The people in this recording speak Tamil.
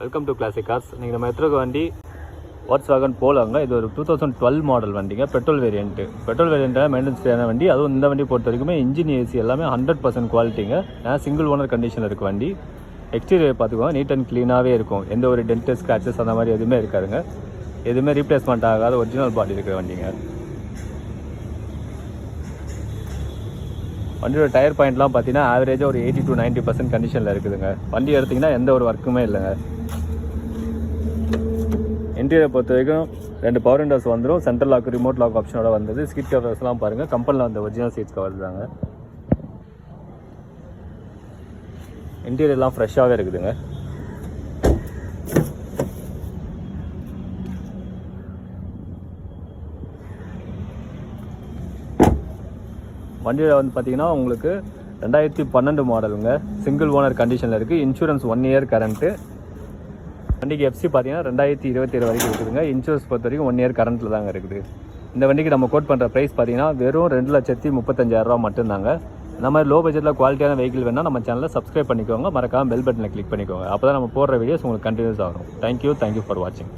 Welcome to classic cars. நீங்கள் நம்ம எடுத்துருக்க வண்டி வாட்ஸ்வாகன் போலாங்க. இது ஒரு 2012 மாடல் வண்டிங்க. பெட்ரோல் வேரியண்ட்டு மெயின்டெனன்ஸ் ஃப்ரீயான வண்டி. அதுவும் இந்த வண்டி பொறுத்த வரைக்குமே இன்ஜின் ஏசி எல்லாமே 100% குவாலிட்டிங்க. சிங்கிள் ஓனர் கண்டிஷனில் இருக்க வண்டி. எக்ஸ்டீரியர் பார்த்துக்கோங்க, நீட் அண்ட் க்ளீனாகவே இருக்கும். எந்த ஒரு டென்ட் ஸ்க்ராச்சஸ் அந்த மாதிரி எதுவுமே இருக்காதுங்க. எதுவுமே ரீப்ளேஸ்மெண்ட் ஆகாத ஒரிஜினல் பாடி இருக்கிற வண்டிங்க. வண்டியோட டயர் பாயிண்ட்லாம் பார்த்தீங்கன்னா ஆவரேஜாக ஒரு 80 to 90% கண்டிஷனில் இருக்குதுங்க. வண்டி எடுத்திங்கன்னா எந்த ஒரு ஒர்க்குமே இல்லைங்க. இன்டீரியர் பொறுத்த வரைக்கும் 2 பவர் விண்டோஸ் வந்துடும். சென்ட்ரல் லாக், ரிமோட் லாக் ஆப்ஷனோட வந்தது. சீட் கவர்ஸ்லாம் பாருங்கள், கம்பெனியில் வந்த ஒரிஜினல் சீட்ஸ் கவர் தாங்க. இன்டீரியர்லாம் ஃப்ரெஷ்ஷாகவே இருக்குதுங்க. வண்டியில் வந்து பார்த்தீங்கன்னா உங்களுக்கு 2012 மாடலுங்க. சிங்கிள் ஓனர் கண்டிஷனில் இருக்குது. Insurance 1 year current. வண்டிக்கு எஃப்சி பார்த்தீங்கன்னா 2027 வரைக்கும் இருக்குதுங்க. இன்சூரன்ஸ் பொறுத்த வரைக்கும் 1 year கரண்ட்டில் தாங்க இருக்குது. இந்த வண்டிக்கு நம்ம கோட் பண்ணுற ப்ரைஸ் பார்த்தீங்கன்னா வெறும் 2,35,000 மட்டும்தாங்க. இந்த மாதிரி லோ பட்ஜெட்டில் குவாலிட்டியான வெஹிக்கிள் வேணால் நம்ம சேனலில் சப்ஸ்கிரைப் பண்ணிக்கோங்க. மறக்காமல் பெல் பட்டனை கிளிக் பண்ணிக்கோங்க. அப்போ தான் நம்ம போடுற வீடியோஸ் உங்களுக்கு கண்டினியூஸ் ஆகும். தேங்க்யூ ஃபார் வாட்சிங்.